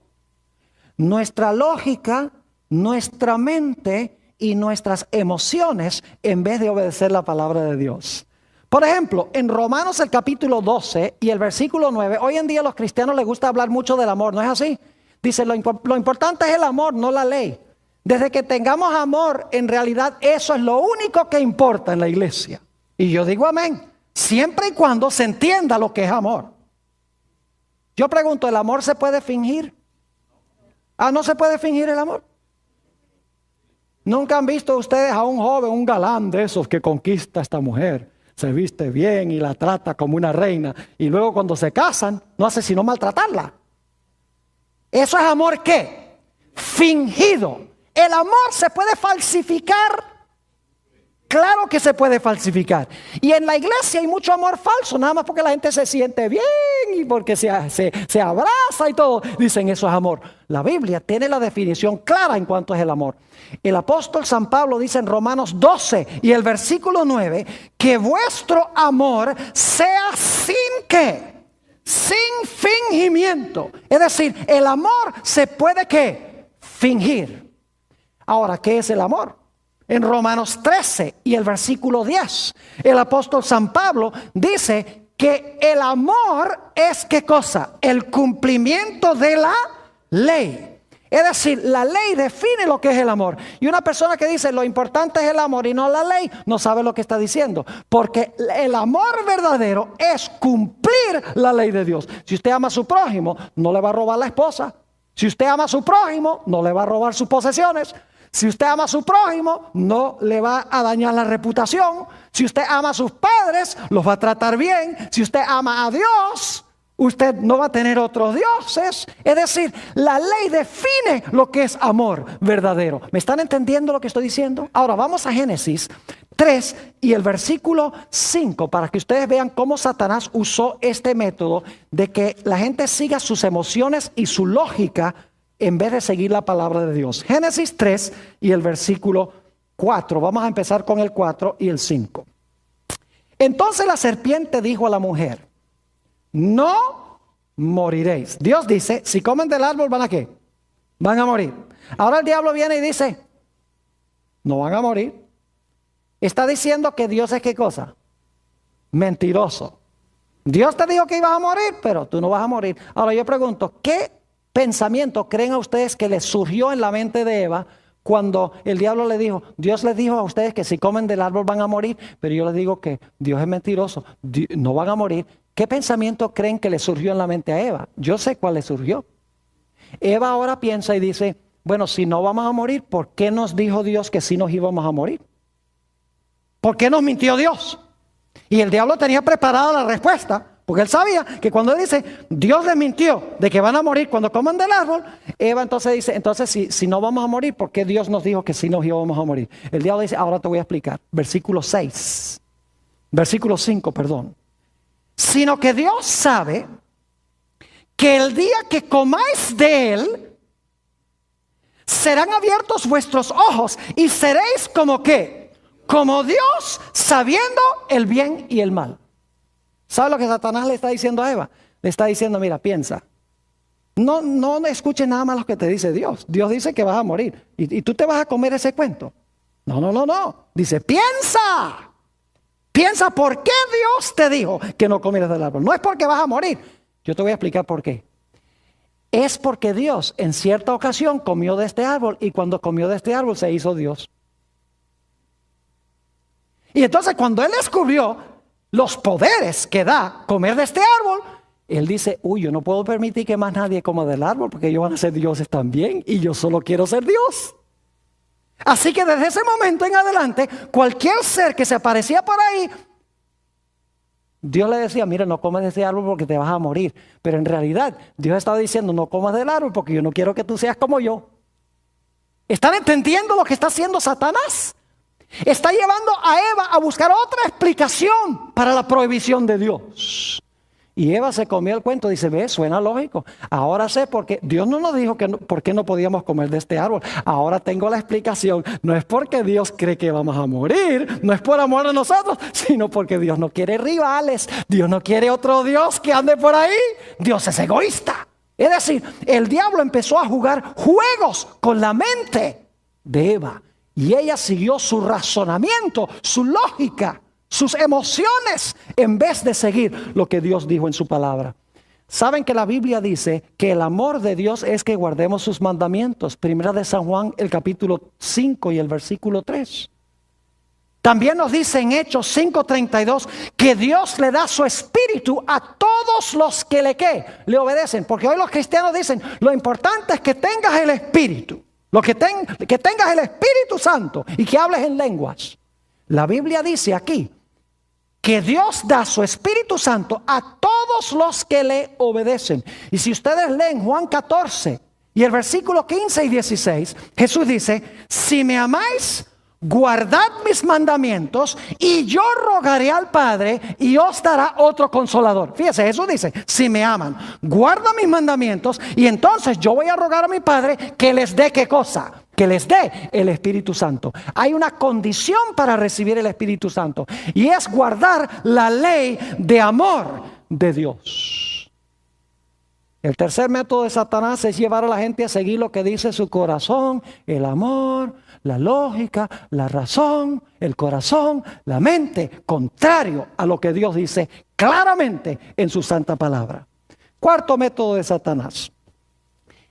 nuestra lógica, nuestra mente y nuestras emociones en vez de obedecer la palabra de Dios. Por ejemplo, en Romanos el capítulo 12 y el versículo 9, hoy en día a los cristianos les gusta hablar mucho del amor, ¿no es así? Dice, lo importante es el amor, no la ley. Desde que tengamos amor, en realidad eso es lo único que importa en la iglesia. Y yo digo amén, siempre y cuando se entienda lo que es amor. Yo pregunto, ¿el amor se puede fingir? ¿No se puede fingir el amor? ¿Nunca han visto ustedes a un joven, un galán de esos que conquista a esta mujer? Se viste bien y la trata como una reina. Y luego cuando se casan, no hace sino maltratarla. ¿Eso es amor qué? Fingido. ¿El amor se puede falsificar? Claro que se puede falsificar. Y en la iglesia hay mucho amor falso, nada más porque la gente se siente bien y porque se abraza y todo. Dicen, eso es amor. La Biblia tiene la definición clara en cuanto es el amor. El apóstol San Pablo dice en Romanos 12 y el versículo 9, que vuestro amor sea sin ¿qué? Sin fingimiento. Es decir, el amor se puede ¿qué? Fingir. Ahora, ¿qué es el amor? En Romanos 13 y el versículo 10, el apóstol San Pablo dice que el amor es ¿qué cosa? El cumplimiento de la ley. Es decir, la ley define lo que es el amor. Y una persona que dice lo importante es el amor y no la ley, no sabe lo que está diciendo. Porque el amor verdadero es cumplir la ley de Dios. Si usted ama a su prójimo, no le va a robar la esposa. Si usted ama a su prójimo, no le va a robar sus posesiones. Si usted ama a su prójimo, no le va a dañar la reputación. Si usted ama a sus padres, los va a tratar bien. Si usted ama a Dios, usted no va a tener otros dioses. Es decir, la ley define lo que es amor verdadero. ¿Me están entendiendo lo que estoy diciendo? Ahora vamos a Génesis 3 y el versículo 5 para que ustedes vean cómo Satanás usó este método de que la gente siga sus emociones y su lógica en vez de seguir la palabra de Dios. Génesis 3 y el versículo 4. Vamos a empezar con el 4 y el 5. Entonces la serpiente dijo a la mujer, no moriréis. Dios dice, si comen del árbol, ¿van a qué? Van a morir. Ahora el diablo viene y dice, no van a morir. Está diciendo que Dios es ¿qué cosa? Mentiroso. Dios te dijo que ibas a morir, pero tú no vas a morir. Ahora yo pregunto, ¿qué pensamiento creen a ustedes que les surgió en la mente de Eva cuando el diablo le dijo, Dios les dijo a ustedes que si comen del árbol van a morir, pero yo les digo que Dios es mentiroso, no van a morir? ¿Qué pensamiento creen que le surgió en la mente a Eva? Yo sé cuál le surgió. Eva ahora piensa y dice, bueno, si no vamos a morir, ¿por qué nos dijo Dios que sí nos íbamos a morir? ¿Por qué nos mintió Dios? Y el diablo tenía preparada la respuesta, porque él sabía que cuando él dice, Dios les mintió de que van a morir cuando coman del árbol, Eva entonces dice, entonces si no vamos a morir, ¿por qué Dios nos dijo que sí nos íbamos a morir? El diablo dice, ahora te voy a explicar. Versículo 5, perdón. Sino que Dios sabe que el día que comáis de él, serán abiertos vuestros ojos y seréis como ¿qué? Como Dios, sabiendo el bien y el mal. ¿Sabe lo que Satanás le está diciendo a Eva? Le está diciendo, mira, piensa. No escuches nada más lo que te dice Dios. Dios dice que vas a morir. ¿Y tú te vas a comer ese cuento? No. Dice, piensa. Piensa por qué Dios te dijo que no comieras del árbol. No es porque vas a morir. Yo te voy a explicar por qué. Es porque Dios en cierta ocasión comió de este árbol y cuando comió de este árbol se hizo Dios. Y entonces cuando él descubrió los poderes que da comer de este árbol, él dice, yo no puedo permitir que más nadie coma del árbol porque ellos van a ser dioses también y yo solo quiero ser Dios. Así que desde ese momento en adelante, cualquier ser que se aparecía por ahí, Dios le decía, mira, no comes de ese árbol porque te vas a morir. Pero en realidad, Dios estaba diciendo, no comas del árbol porque yo no quiero que tú seas como yo. ¿Están entendiendo lo que está haciendo Satanás? Está llevando a Eva a buscar otra explicación para la prohibición de Dios. Y Eva se comió el cuento, dice, ve, suena lógico. Ahora sé por qué. Dios no nos dijo por qué no podíamos comer de este árbol. Ahora tengo la explicación. No es porque Dios cree que vamos a morir, no es por amor a nosotros, sino porque Dios no quiere rivales. Dios no quiere otro Dios que ande por ahí. Dios es egoísta. Es decir, el diablo empezó a jugar juegos con la mente de Eva. Y ella siguió su razonamiento, su lógica, sus emociones, en vez de seguir lo que Dios dijo en su palabra. Saben que la Biblia dice que el amor de Dios es que guardemos sus mandamientos. Primera de San Juan, el capítulo 5 y el versículo 3. También nos dice en Hechos 5:32 que Dios le da su espíritu a todos los que le obedecen. Porque hoy los cristianos dicen, lo importante es que tengas el espíritu. Que tengas el Espíritu Santo y que hables en lenguas. La Biblia dice aquí que Dios da su Espíritu Santo a todos los que le obedecen. Y si ustedes leen Juan 14 y el versículo 15 y 16, Jesús dice, si me amáis, guardad mis mandamientos y yo rogaré al Padre y os dará otro consolador. Fíjese, Jesús dice, si me aman, guarda mis mandamientos y entonces yo voy a rogar a mi Padre que les dé ¿qué cosa? Que les dé el Espíritu Santo. Hay una condición para recibir el Espíritu Santo y es guardar la ley de amor de Dios. El tercer método de Satanás es llevar a la gente a seguir lo que dice su corazón, el amor, la lógica, la razón, el corazón, la mente, contrario a lo que Dios dice claramente en su santa palabra. Cuarto método de Satanás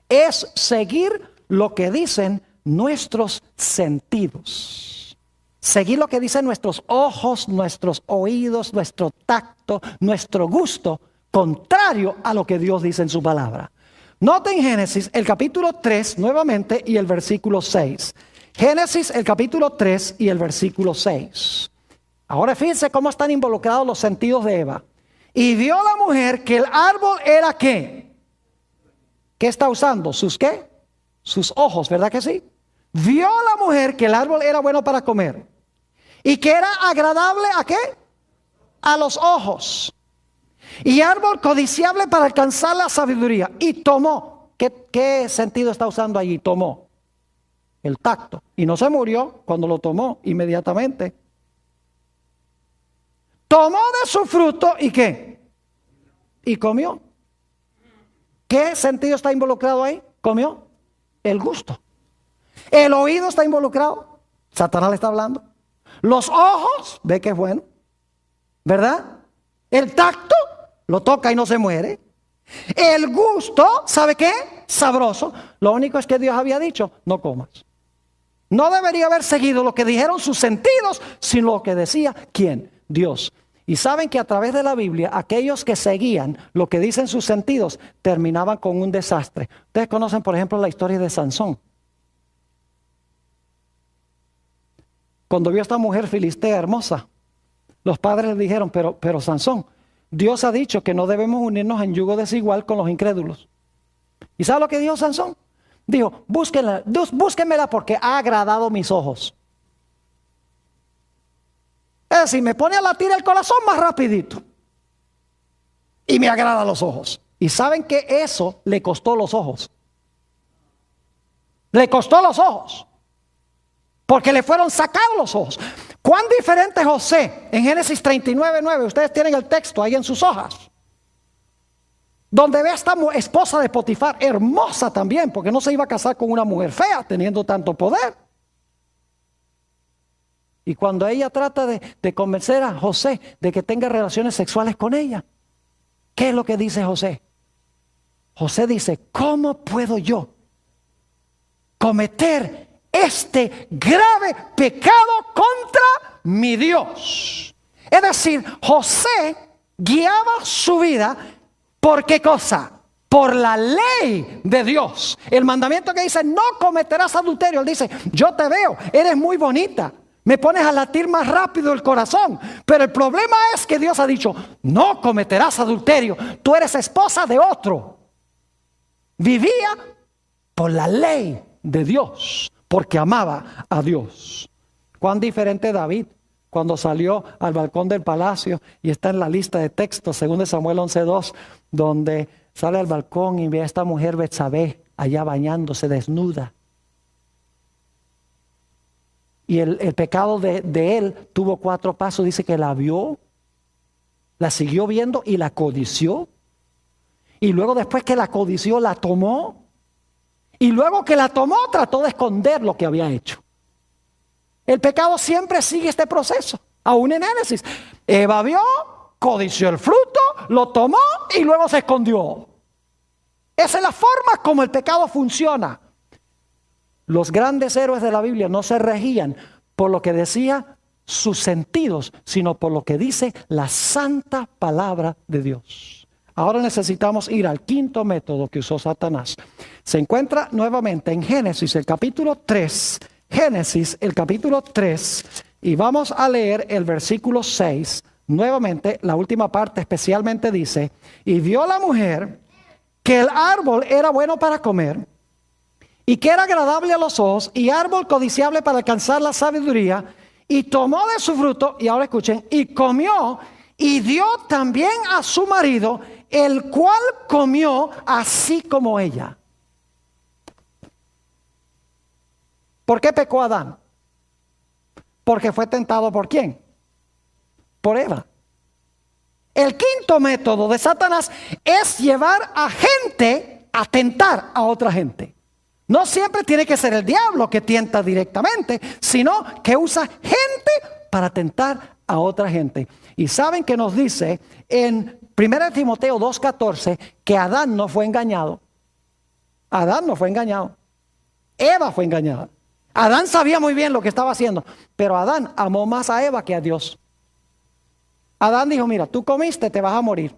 es seguir lo que dicen nuestros sentidos. Seguir lo que dicen nuestros ojos, nuestros oídos, nuestro tacto, nuestro gusto, contrario a lo que Dios dice en su palabra. Noten Génesis, el capítulo 3 nuevamente y el versículo 6. Génesis, el capítulo 3 y el versículo 6. Ahora fíjense cómo están involucrados los sentidos de Eva. Y vio la mujer que el árbol era ¿qué? ¿Qué está usando? ¿Sus qué? Sus ojos, ¿verdad que sí? Vio la mujer que el árbol era bueno para comer. Y que era agradable ¿a qué? A los ojos. Y árbol codiciable para alcanzar la sabiduría. Y tomó. ¿Qué sentido está usando allí? Tomó. El tacto. Y no se murió cuando lo tomó inmediatamente. Tomó de su fruto y ¿qué? Y comió. ¿Qué sentido está involucrado ahí? Comió. El gusto. El oído está involucrado. Satanás le está hablando. Los ojos, ve que es bueno. ¿Verdad? El tacto, lo toca y no se muere. El gusto, ¿sabe qué? Sabroso. Lo único es que Dios había dicho, no comas. No debería haber seguido lo que dijeron sus sentidos, sino lo que decía, ¿quién? Dios. Y saben que a través de la Biblia, aquellos que seguían lo que dicen sus sentidos, terminaban con un desastre. Ustedes conocen, por ejemplo, la historia de Sansón. Cuando vio a esta mujer filistea hermosa, los padres le dijeron, pero Sansón, Dios ha dicho que no debemos unirnos en yugo desigual con los incrédulos. ¿Y sabe lo que dijo Sansón? Dijo, búsquenmela porque ha agradado mis ojos. Es decir, me pone a latir el corazón más rapidito. Y me agrada los ojos. Y saben que eso le costó los ojos. Le costó los ojos. Porque le fueron sacados los ojos. ¿Cuán diferente José en Génesis 39:9? Ustedes tienen el texto ahí en sus hojas. Donde ve a esta esposa de Potifar, hermosa también, porque no se iba a casar con una mujer fea teniendo tanto poder. Y cuando ella trata de convencer a José de que tenga relaciones sexuales con ella, ¿qué es lo que dice José? José dice, ¿cómo puedo yo cometer este grave pecado contra mi Dios? Es decir, José guiaba su vida, ¿por qué cosa? Por la ley de Dios. El mandamiento que dice, no cometerás adulterio. Él dice, yo te veo, eres muy bonita. Me pones a latir más rápido el corazón. Pero el problema es que Dios ha dicho, no cometerás adulterio. Tú eres esposa de otro. Vivía por la ley de Dios, porque amaba a Dios. Cuán diferente David cuando salió al balcón del palacio, y está en la lista de textos, 2 Samuel 11:2, donde sale al balcón y ve a esta mujer Betsabé allá bañándose desnuda. Y el pecado de él tuvo 4 pasos. Dice que la vio, la siguió viendo y la codició. Y luego después que la codició, la tomó. Y luego que la tomó, trató de esconder lo que había hecho. El pecado siempre sigue este proceso. Aún en Génesis. Eva vio, codició el fruto, lo tomó y luego se escondió. Esa es la forma como el pecado funciona. Los grandes héroes de la Biblia no se regían por lo que decía sus sentidos, sino por lo que dice la santa palabra de Dios. Ahora necesitamos ir al quinto método que usó Satanás. Se encuentra nuevamente en Génesis, el capítulo 3. Génesis, el capítulo 3. Y vamos a leer el versículo 6. Nuevamente, la última parte especialmente dice, y vio la mujer que el árbol era bueno para comer, y que era agradable a los ojos, y árbol codiciable para alcanzar la sabiduría, y tomó de su fruto, y ahora escuchen, y comió, y dio también a su marido, el cual comió así como ella. ¿Por qué pecó Adán? Porque fue tentado ¿por quién? Por Eva. El quinto método de Satanás es llevar a gente a tentar a otra gente. No siempre tiene que ser el diablo que tienta directamente, sino que usa gente para tentar a otra gente. Y saben que nos dice en 1 Timoteo 2:14 que Adán no fue engañado. Adán no fue engañado. Eva fue engañada. Adán sabía muy bien lo que estaba haciendo, pero Adán amó más a Eva que a Dios. Adán dijo, mira, tú comiste, te vas a morir.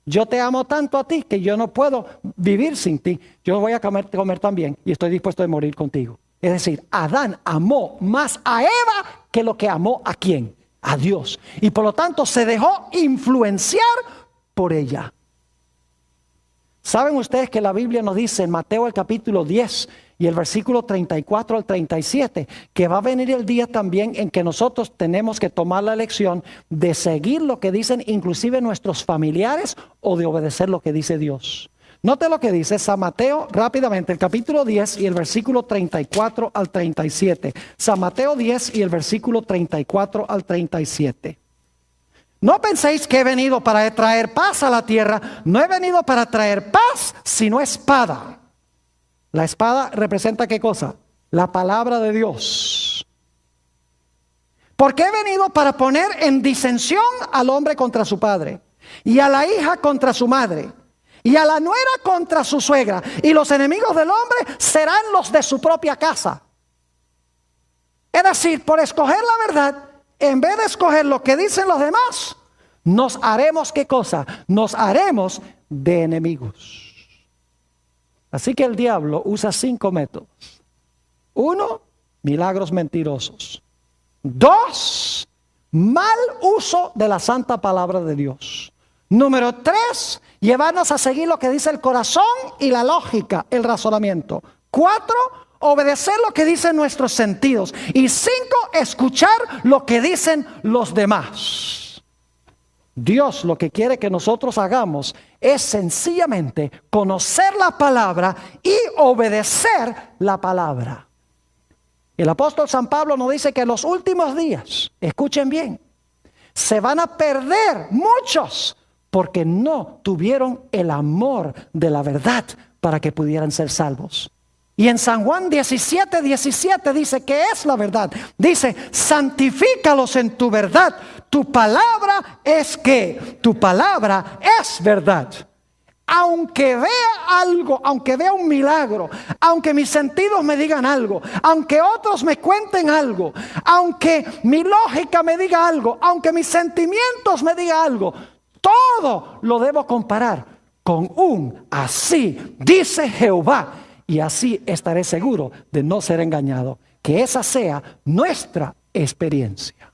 Yo te amo tanto a ti que yo no puedo vivir sin ti. Yo voy a comer también y estoy dispuesto a morir contigo. Es decir, Adán amó más a Eva que lo que amó ¿a quién? A Dios. Y por lo tanto se dejó influenciar por ella. ¿Saben ustedes que la Biblia nos dice en Mateo el capítulo 10 y el versículo 34 al 37 que va a venir el día también en que nosotros tenemos que tomar la elección de seguir lo que dicen inclusive nuestros familiares o de obedecer lo que dice Dios? Note lo que dice San Mateo rápidamente, el capítulo 10 y el versículo 34 al 37. San Mateo 10 y el versículo 34 al 37. No penséis que he venido para traer paz a la tierra. No he venido para traer paz, sino espada. La espada representa ¿qué cosa? La palabra de Dios. Porque he venido para poner en disensión al hombre contra su padre, y a la hija contra su madre, y a la nuera contra su suegra, y los enemigos del hombre serán los de su propia casa. Es decir, por escoger la verdad, en vez de escoger lo que dicen los demás, nos haremos ¿qué cosa? Nos haremos de enemigos. Así que el diablo usa 5 métodos. 1, milagros mentirosos. 2, mal uso de la santa palabra de Dios. Número 3, llevarnos a seguir lo que dice el corazón y la lógica, el razonamiento. 4, obedecer lo que dicen nuestros sentidos. Y 5, escuchar lo que dicen los demás. Dios lo que quiere que nosotros hagamos es sencillamente conocer la palabra y obedecer la palabra. El apóstol San Pablo nos dice que en los últimos días, escuchen bien, se van a perder muchos porque no tuvieron el amor de la verdad para que pudieran ser salvos. Y en San Juan 17:17 dice que es la verdad. Dice, santifícalos en tu verdad. Tu palabra es que tu palabra es verdad. Aunque vea algo, aunque vea un milagro, aunque mis sentidos me digan algo, aunque otros me cuenten algo, aunque mi lógica me diga algo, aunque mis sentimientos me digan algo, todo lo debo comparar con un así dice Jehová. Y así estaré seguro de no ser engañado. Que esa sea nuestra experiencia.